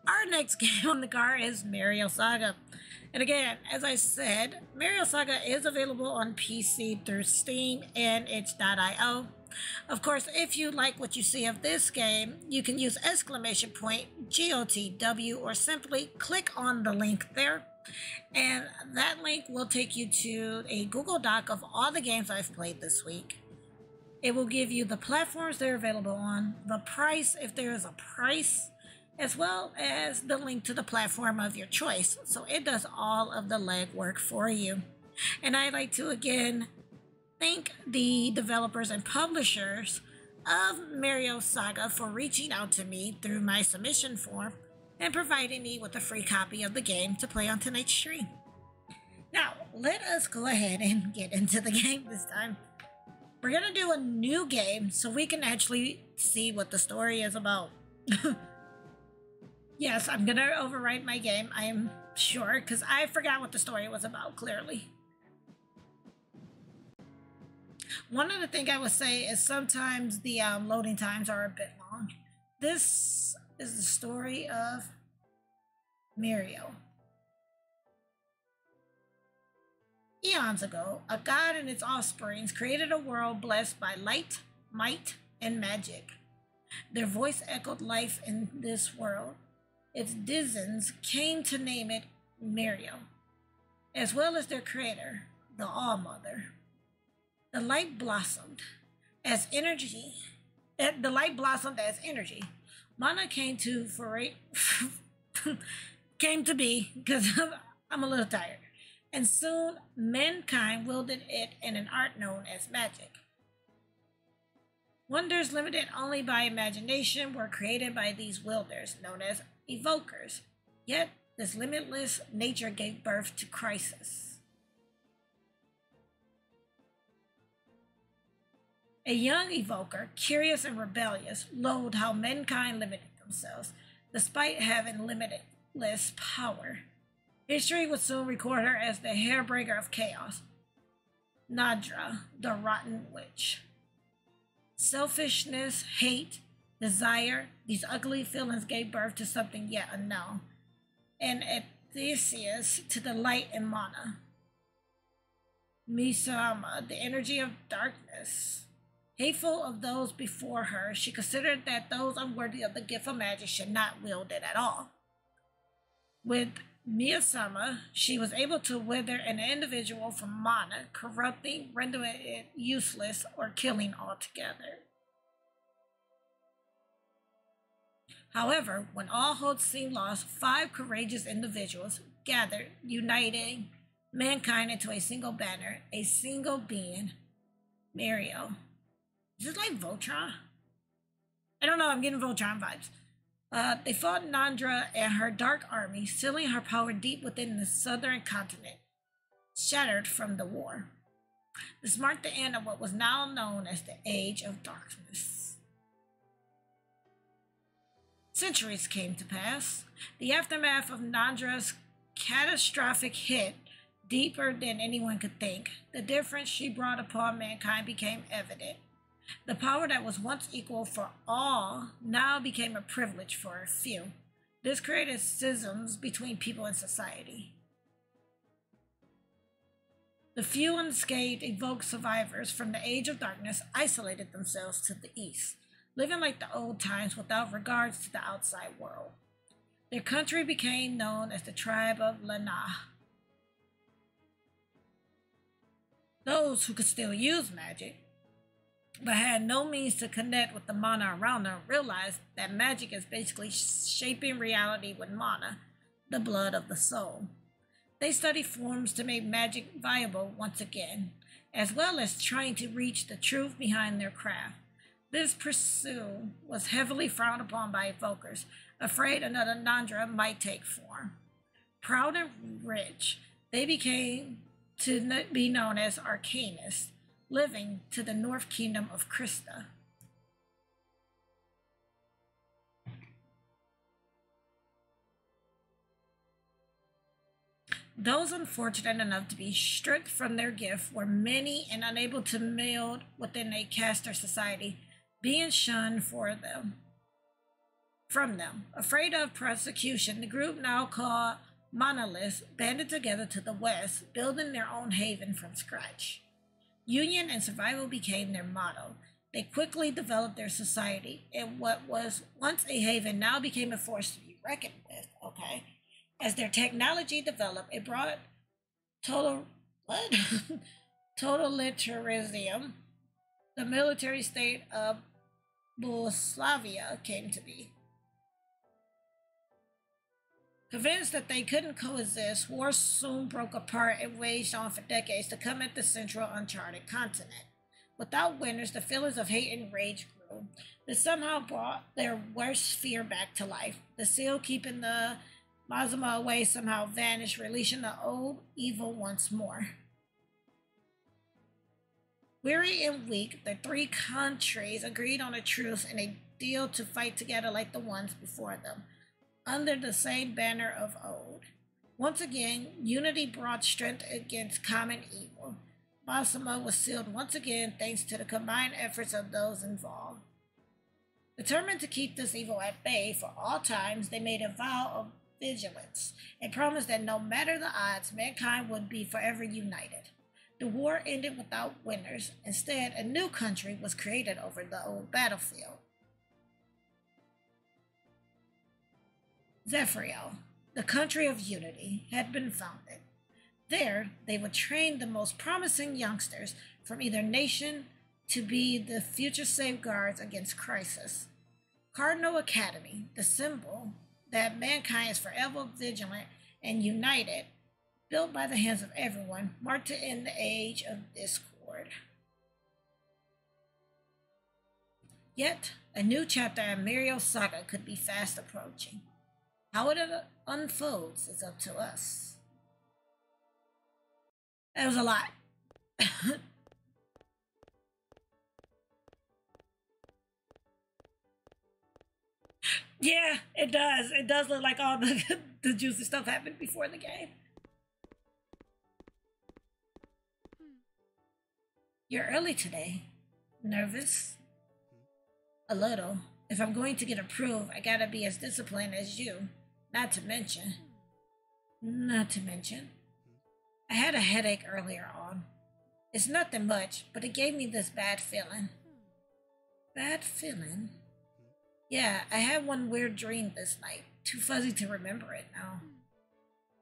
Our next game on the card is Miriel Saga. And again, as I said, Miriel Saga is available on PC through Steam and itch.io. Of course, if you like what you see of this game, you can use exclamation point GOTW or simply click on the link there. And that link will take you to a Google Doc of all the games I've played this week. It will give you the platforms they're available on, the price if there is a price, as well as the link to the platform of your choice. So it does all of the legwork for you. And I'd like to again thank the developers and publishers of Miriel Saga for reaching out to me through my submission form and providing me with a free copy of the game to play on tonight's stream. Now, let us go ahead and get into the game this time. We're going to do a new game so we can actually see what the story is about. Yes, I'm going to overwrite my game, I am sure, because I forgot what the story was about, clearly. One other thing I would say is sometimes the loading times are a bit long. This is the story of Miriel. Eons ago, a god and its offsprings created a world blessed by light, might, and magic. Their voice echoed life in this world. Its denizens came to name it Miriel, as well as their creator, the All-Mother. The light blossomed as energy. Mana came to be, because I'm a little tired. And soon, mankind wielded it in an art known as magic. Wonders limited only by imagination were created by these wielders, known as evokers. Yet, this limitless nature gave birth to crisis. A young evoker, curious and rebellious, loathed how mankind limited themselves, despite having limitless power. History would soon record her as the hairbreaker of chaos, Nadra, the Rotten Witch. Selfishness, hate, desire, these ugly feelings gave birth to something yet unknown, and Theseus to the light in Mana. Misama, the energy of darkness. Hateful of those before her, she considered that those unworthy of the gift of magic should not wield it at all. With Miyasama, she was able to wither an individual from mana, corrupting, rendering it useless, or killing altogether. However, when all hope seemed lost, 5 courageous individuals gathered, uniting mankind into a single banner, a single being, Miriel. Is this like Voltron? I don't know, I'm getting Voltron vibes. They fought Nandra and her dark army, sealing her power deep within the southern continent, shattered from the war. This marked the end of what was now known as the Age of Darkness. Centuries came to pass. The aftermath of Nandra's catastrophic hit, deeper than anyone could think, the difference she brought upon mankind became evident. The power that was once equal for all now became a privilege for a few. This created schisms between people and society. The few unscathed evoked survivors from the Age of Darkness isolated themselves to the east, living like the old times without regards to the outside world. Their country became known as the tribe of Lana. Those who could still use magic, but had no means to connect with the mana around them, realized that magic is basically shaping reality with mana, the blood of the soul. They studied forms to make magic viable once again, as well as trying to reach the truth behind their craft. This pursuit was heavily frowned upon by evokers, afraid another Nandra might take form. Proud and rich, they became to be known as Arcanists, living to the North Kingdom of Krista. Those unfortunate enough to be stripped from their gift were many and unable to meld within a caster society, being shunned for them. from them. Afraid of prosecution, the group now called Monolith banded together to the west, building their own haven from scratch. Union and survival became their motto. They quickly developed their society, and what was once a haven now became a force to be reckoned with. Okay, as their technology developed, it brought total what totalitarianism. The military state of Bulgaria came to be. Convinced that they couldn't coexist, wars soon broke apart and waged on for decades to come at the central uncharted continent. Without winners, the feelings of hate and rage grew. They somehow brought their worst fear back to life. The seal keeping the Mazama away somehow vanished, releasing the old evil once more. Weary and weak, the three countries agreed on a truce and a deal to fight together like the ones before them, under the same banner of old. Once again, unity brought strength against common evil. Basama was sealed once again thanks to the combined efforts of those involved. Determined to keep this evil at bay for all times, they made a vow of vigilance and promised that no matter the odds, mankind would be forever united. The war ended without winners. Instead, a new country was created over the old battlefield. Zephyriel, the country of unity, had been founded. There, they would train the most promising youngsters from either nation to be the future safeguards against crisis. Cardinal Academy, the symbol that mankind is forever vigilant and united, built by the hands of everyone, marked to end the age of discord. Yet, a new chapter in Miriel Saga could be fast approaching. How it unfolds is up to us. That was a lot. Yeah, it does. It does look like all the juicy stuff happened before the game. You're early today. Nervous? A little. If I'm going to get approved, I gotta be as disciplined as you. Not to mention. Not to mention. I had a headache earlier on. It's nothing much, but it gave me this bad feeling. Bad feeling? Yeah, I had one weird dream this night. Too fuzzy to remember it now.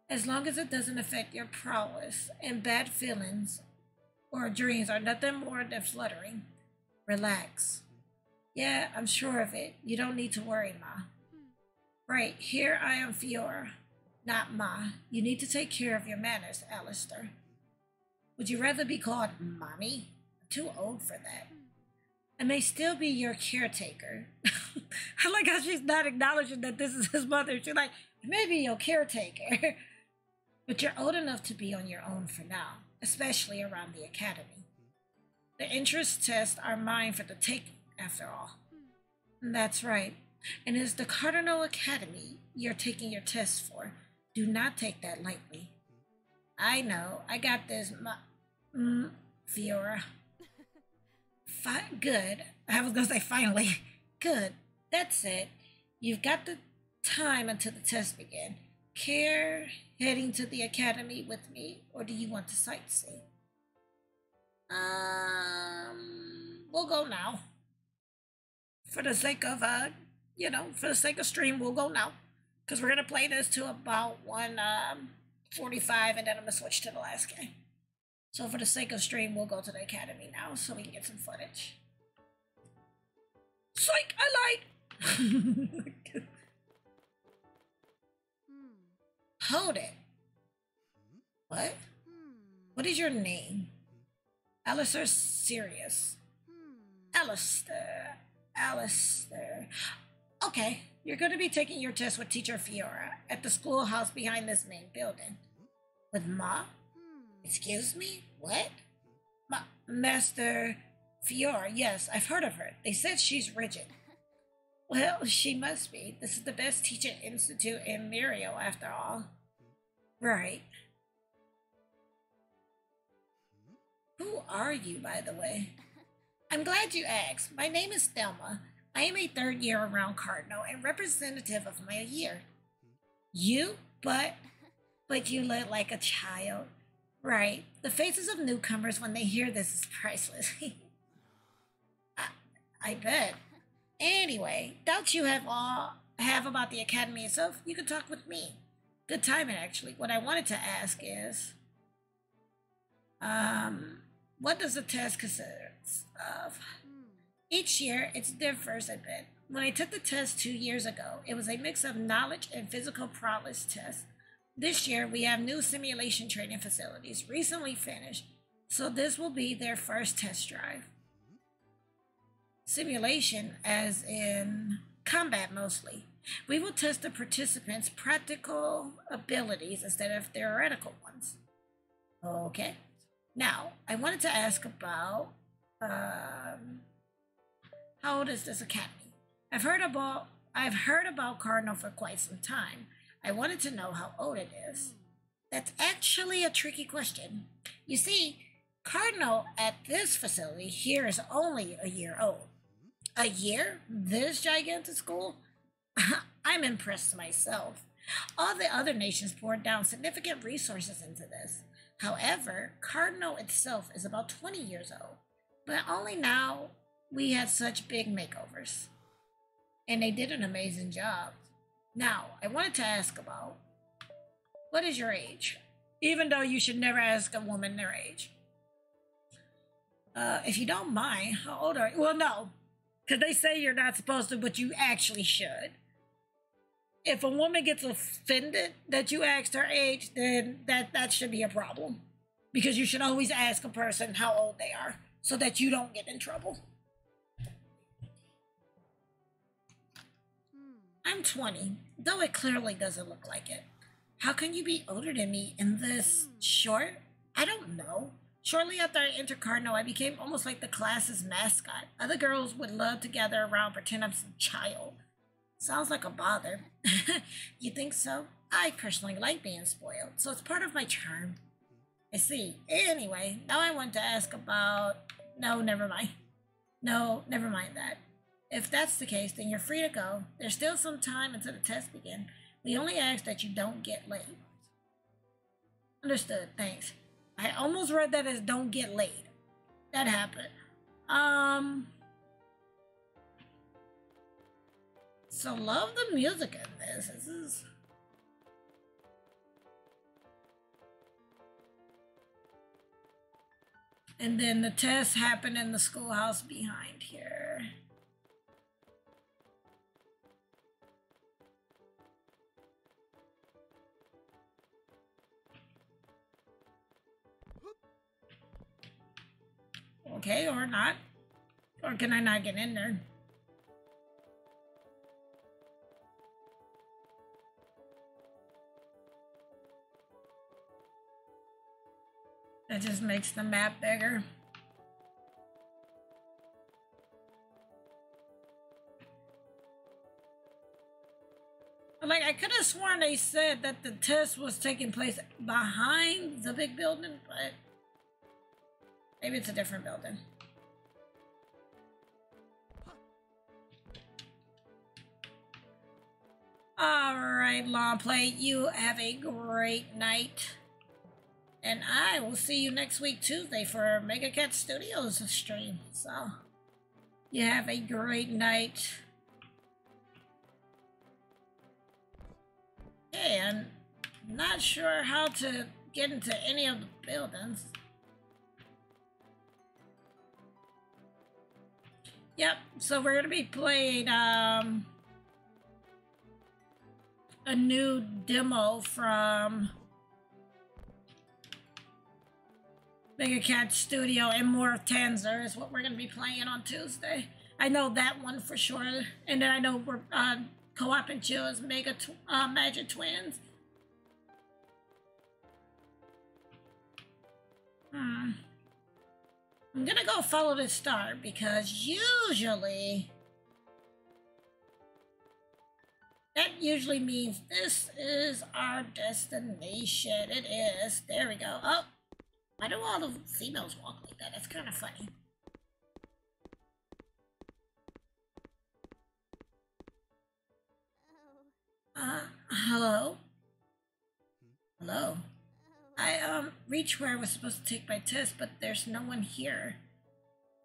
As long as it doesn't affect your prowess, and bad feelings or dreams are nothing more than fluttering. Relax. Yeah, I'm sure of it. You don't need to worry, Ma. Right, here I am, Fiora. Not Ma. You need to take care of your manners, Alistair. Would you rather be called Mommy? I'm too old for that. I may still be your caretaker. I like how she's not acknowledging that this is his mother. She's like, I may be your caretaker. But you're old enough to be on your own for now, especially around the academy. The entrance tests are mine for the taking, after all. That's right. And it's the Cardinal Academy you're taking your tests for. Do not take that lightly. I know. I got this, Fiora. Good. I was gonna say finally. Good. That's it. You've got the time until the test begin. Care heading to the academy with me, or do you want to sightsee? We'll go now. For the sake of for the sake of stream, we'll go now. Because we're gonna play this to about 1:45, and then I'm gonna switch to the last game. So for the sake of stream, we'll go to the academy now so we can get some footage. Psych, I lied! Hold it. What? What is your name? Alistair Sirius. Alistair. Okay, you're going to be taking your test with Teacher Fiora at the schoolhouse behind this main building. With Ma? Excuse me? What? Master Fiora, yes, I've heard of her. They said she's rigid. Well, she must be. This is the best teaching institute in Miriel, after all. Right. Who are you, by the way? I'm glad you asked. My name is Thelma. I am a third year around Cardinal and representative of my year. You? But you look like a child. Right. The faces of newcomers when they hear this is priceless. I, I bet. Anyway, doubts you have about the academy itself, you can talk with me. Good timing, actually. What I wanted to ask is, what does the test consist of? Each year, it differs a bit. When I took the test 2 years ago, it was a mix of knowledge and physical prowess tests. This year, we have new simulation training facilities recently finished, so this will be their first test drive. Simulation, as in combat mostly. We will test the participants' practical abilities instead of theoretical ones. Okay. Now, I wanted to ask about how old is this academy? I've heard about Cardinal for quite some time. I wanted to know how old it is. That's actually a tricky question. You see, Cardinal at this facility here is only a year old. A year? This gigantic school? I'm impressed myself. All the other nations poured down significant resources into this. However, Cardinal itself is about 20 years old. But only now we had such big makeovers. And they did an amazing job. Now, I wanted to ask about, what is your age? Even though you should never ask a woman their age. If you don't mind, how old are you? Well, no, because they say you're not supposed to, but you actually should. If a woman gets offended that you asked her age, then that should be a problem. Because you should always ask a person how old they are, so that you don't get in trouble. I'm 20, though it clearly doesn't look like it. How can you be older than me in this short? I don't know. Shortly after I entered Cardinal, I became almost like the class's mascot. Other girls would love to gather around, pretend I'm some child. Sounds like a bother. You think so? I personally like being spoiled, so it's part of my charm. I see. Anyway, now I want to ask about... No, never mind. No, never mind that. If that's the case, then you're free to go. There's still some time until the test begins. We only ask that you don't get late. Understood, thanks. I almost read that as don't get late. That happened. So love the music in this. This is... And then the test happened in the schoolhouse behind here. Okay, or not. Or can I not get in there? That just makes the map bigger. Like, I could have sworn they said that the test was taking place behind the big building, but maybe it's a different building. Alright, Long Play, you have a great night. And I will see you next week, Tuesday, for Mega Cat Studios stream. So, you have a great night. Okay, I'm not sure how to get into any of the buildings. Yep, so we're gonna be playing a new demo from Mega Cat Studio, and more of Tanzer is what we're gonna be playing on Tuesday. I know that one for sure, and then I know we're Co-op and Chill is Magic Twins. I'm gonna go follow this star because usually that usually means this is our destination. It is. There we go. Oh, why do all the females walk like that? That's kind of funny. Hello? Hello? I, reached where I was supposed to take my test, but there's no one here.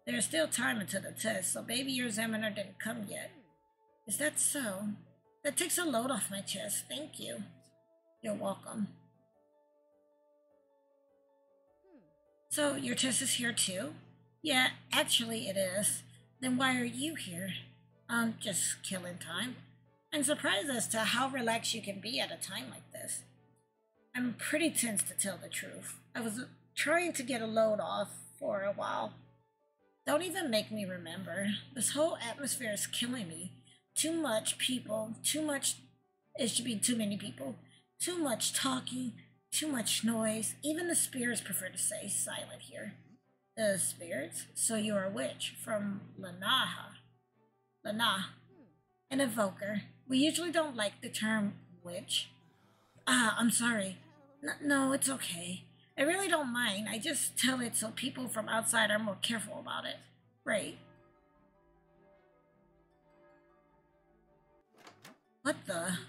There's still time until the test, so maybe your examiner didn't come yet. Is that so? That takes a load off my chest. Thank you. You're welcome. So, your test is here too? Yeah, actually it is. Then why are you here? Just killing time. I'm surprised as to how relaxed you can be at a time like this. I'm pretty tense to tell the truth. I was trying to get a load off for a while. Don't even make me remember. This whole atmosphere is killing me. Too much people, too much. It should be too many people. Too much talking, too much noise. Even the spirits prefer to stay silent here. The spirits? So you're a witch from Lanaha. Lana. An evoker. We usually don't like the term witch. I'm sorry. No, it's okay. I really don't mind. I just tell it so people from outside are more careful about it. Right. What the?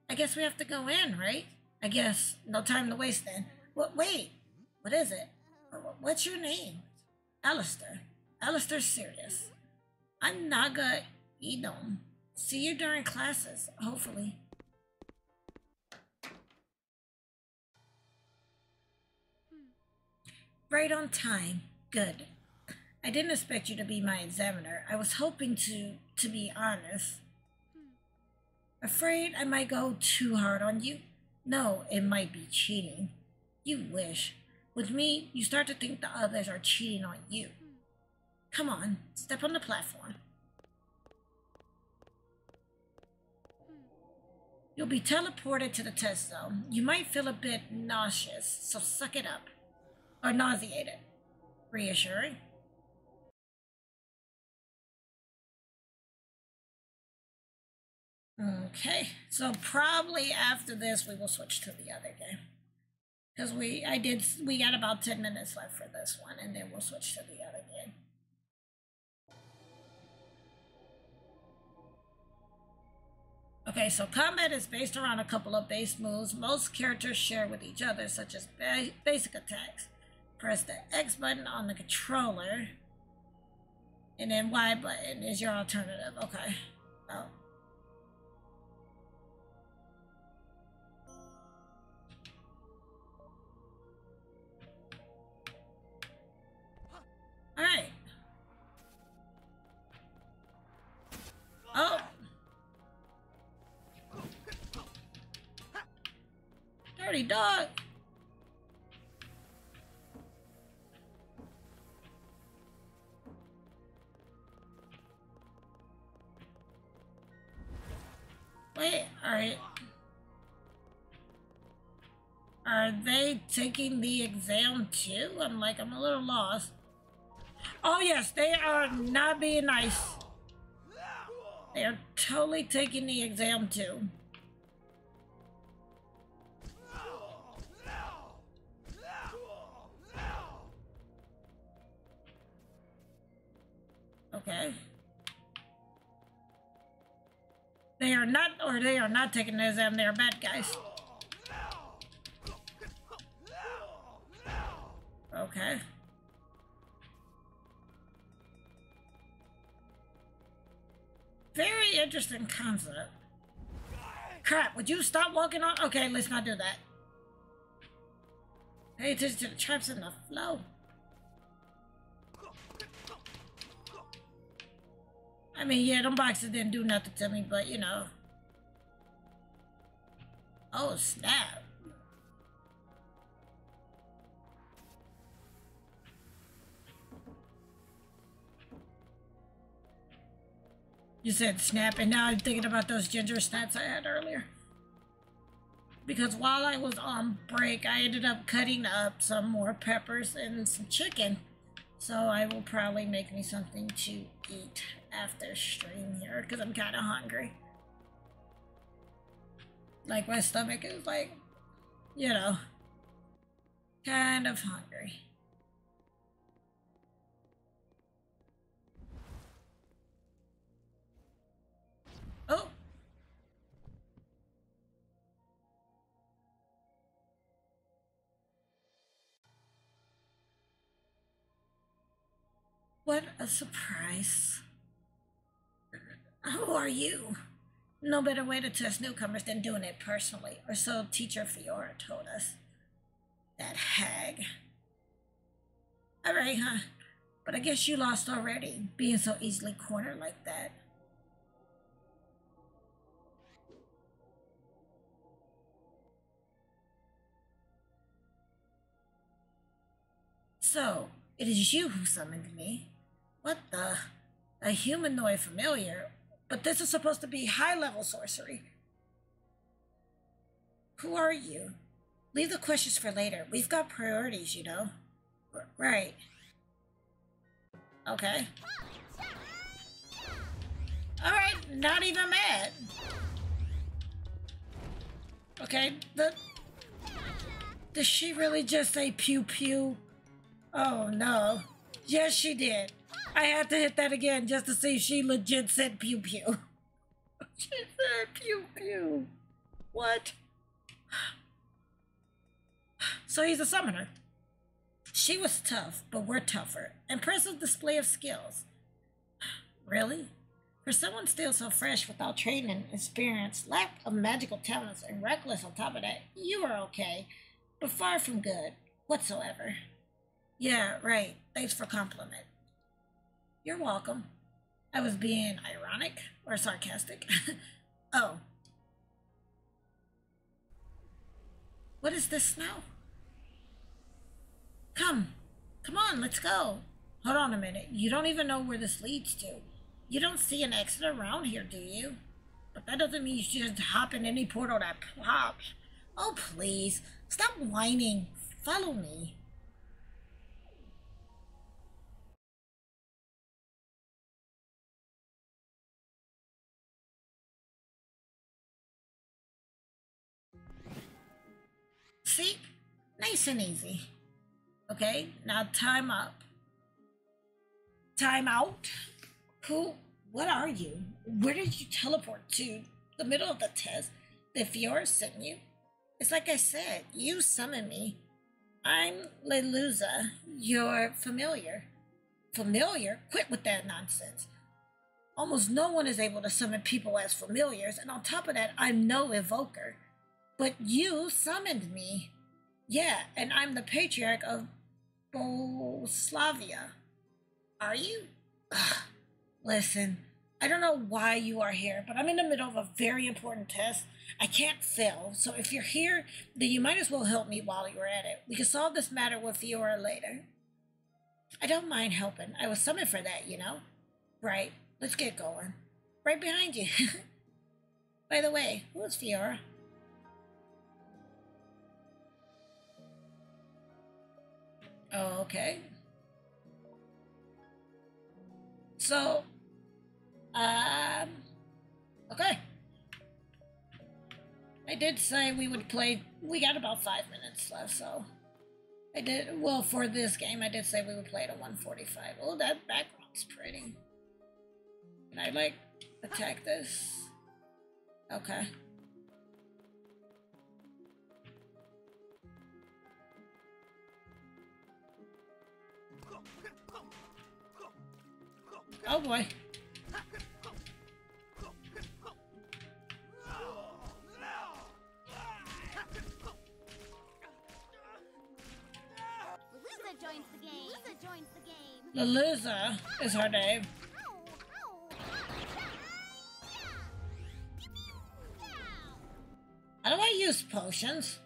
I guess we have to go in, right? I guess. No time to waste then. Wait. What is it? What's your name? Alistair. Alistair's serious. I'm Naga Edom. See you during classes, hopefully. Right on time. Good. I didn't expect you to be my examiner. I was hoping to be honest. Afraid I might go too hard on you? No, it might be cheating. You wish. With me, you start to think the others are cheating on you. Come on, step on the platform. You'll be teleported to the test zone. You might feel a bit nauseous, so suck it up. Or nauseated. Reassuring? Okay, so probably after this we will switch to the other game. Because we got about 10 minutes left for this one, and then we'll switch to the other game. Okay, so combat is based around a couple of base moves most characters share with each other, such as basic attacks. Press the X button on the controller, and then Y button is your alternative. Okay. Oh. Alright. Oh! Dirty dog! Wait, alright. Are they taking the exam too? I'm a little lost. Oh yes, they are not being nice. They are totally taking the exam too. Okay. They are not taking the exam, they are bad guys. Okay. Very interesting concept. Crap, would you stop walking on? Okay, let's not do that. Pay attention to the traps in the flow. I mean, yeah, them boxes didn't do nothing to me, but you know. Oh, snap. You said snap, and now I'm thinking about those ginger snaps I had earlier. Because while I was on break, I ended up cutting up some more peppers and some chicken. So I will probably make me something to eat after stream here, because I'm kind of hungry. Like, my stomach is like, you know, kind of hungry. Oh! What a surprise. Who are you? No better way to test newcomers than doing it personally, or so Teacher Fiora told us. That hag. Alright, huh? But I guess you lost already, being so easily cornered like that. So, it is you who summoned me. What the? A humanoid familiar? But this is supposed to be high-level sorcery. Who are you? Leave the questions for later. We've got priorities, you know. Right. Okay. Alright, not even mad. Okay, Did she really just say pew pew? Oh no. Yes, she did. I had to hit that again just to see if she legit said pew pew. She said pew pew. What? So he's a summoner. She was tough, but we're tougher. Impressive display of skills. Really? For someone still so fresh without training, experience, lack of magical talents, and reckless on top of that, you are okay, but far from good, whatsoever. Yeah, right. Thanks for compliment. You're welcome. I was being ironic or sarcastic. Oh. What is this now? Come on, let's go. Hold on a minute. You don't even know where this leads to. You don't see an exit around here, do you? But that doesn't mean you should just hop in any portal that pops. Oh, please. Stop whining. Follow me. See? Nice and easy. Okay, now time up. Time out? Who? What are you? Where did you teleport to? The middle of the test? Did Fiora send you? It's like I said, you summoned me. I'm Leluza, your familiar. Familiar? Quit with that nonsense. Almost no one is able to summon people as familiars, and on top of that, I'm no evoker. But you summoned me. Yeah, and I'm the patriarch of Bolslavia. Are you? Ugh. Listen, I don't know why you are here, but I'm in the middle of a very important test. I can't fail, so if you're here, then you might as well help me while you're at it. We can solve this matter with Fiora later. I don't mind helping. I was summoned for that, you know? Right, let's get going. Right behind you. By the way, who is Fiora? Oh, okay. So, okay. I did say we would play, we got about 5 minutes left, so. Well, for this game, I did say we would play at a 145. Oh, that background's pretty. Can I, like, attack this? Okay. Oh boy. Leluza is her name. How do I use potions?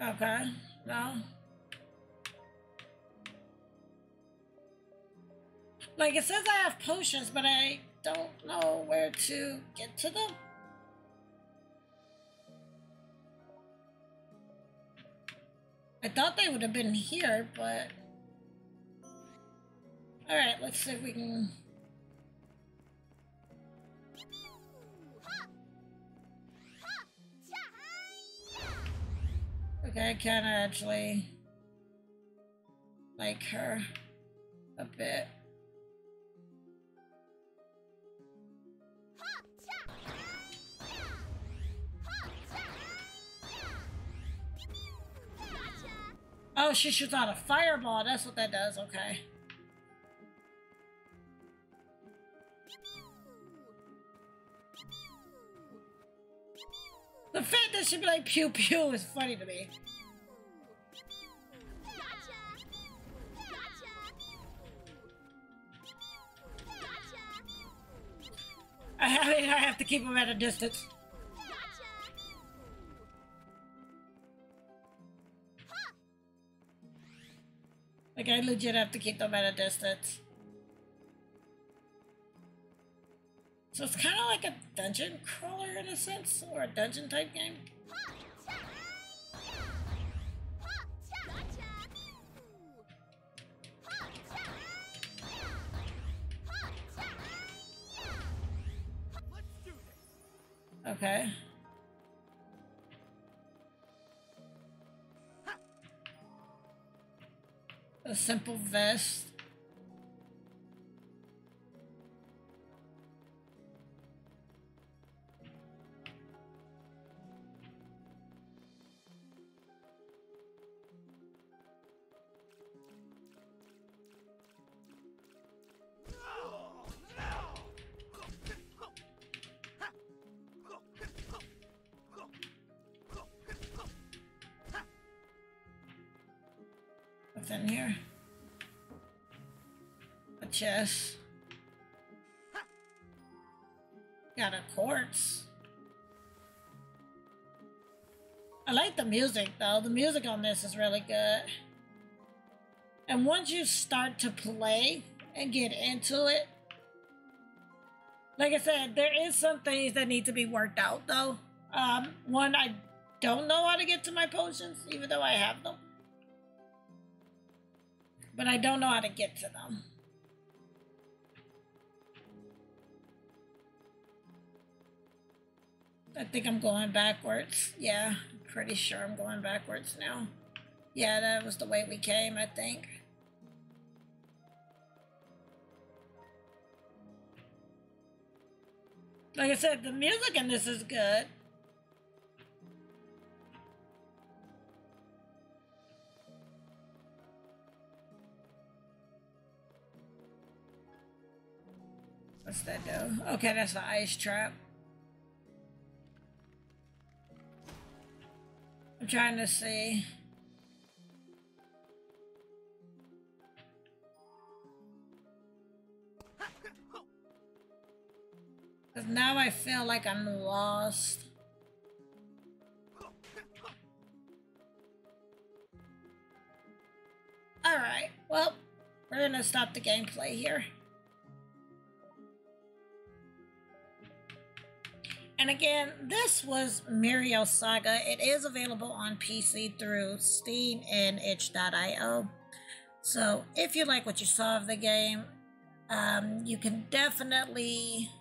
Okay, no. Like, it says I have potions, but I don't know where to get to them. I thought they would have been here, but... Alright, let's see if we can... Okay. Okay, I kind of actually like her a bit. Oh, she shoots out a fireball. That's what that does. Okay. The fact that she'd be like pew pew is funny to me. I have to keep them at a distance. Like, I legit have to keep them at a distance. So it's kind of like a dungeon crawler in a sense, or a dungeon type game. Okay. A simple vest. What's in here? A chest. Got a quartz. I like the music though. The music on this is really good. And once you start to play and get into it, like I said, there is some things that need to be worked out though. One, I don't know how to get to my potions, even though I have them. But I don't know how to get to them. I think I'm going backwards. Yeah, I'm pretty sure I'm going backwards now. Yeah, that was the way we came, I think. Like I said, the music in this is good. What's that do? Okay, that's the ice trap. I'm trying to see. Because now I feel like I'm lost. Alright, well, we're gonna stop the gameplay here. And again, this was Miriel Saga. It is available on PC through Steam and itch.io. So if you like what you saw of the game, you can definitely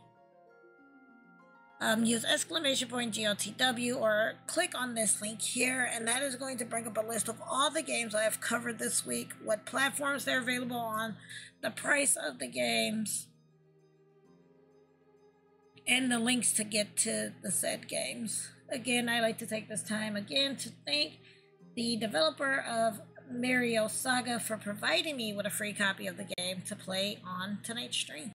use !GOTW or click on this link here, and that is going to bring up a list of all the games I have covered this week, what platforms they're available on, the price of the games, and the links to get to the said games. Again, I like to take this time again to thank the developer of Miriel Saga for providing me with a free copy of the game to play on tonight's stream.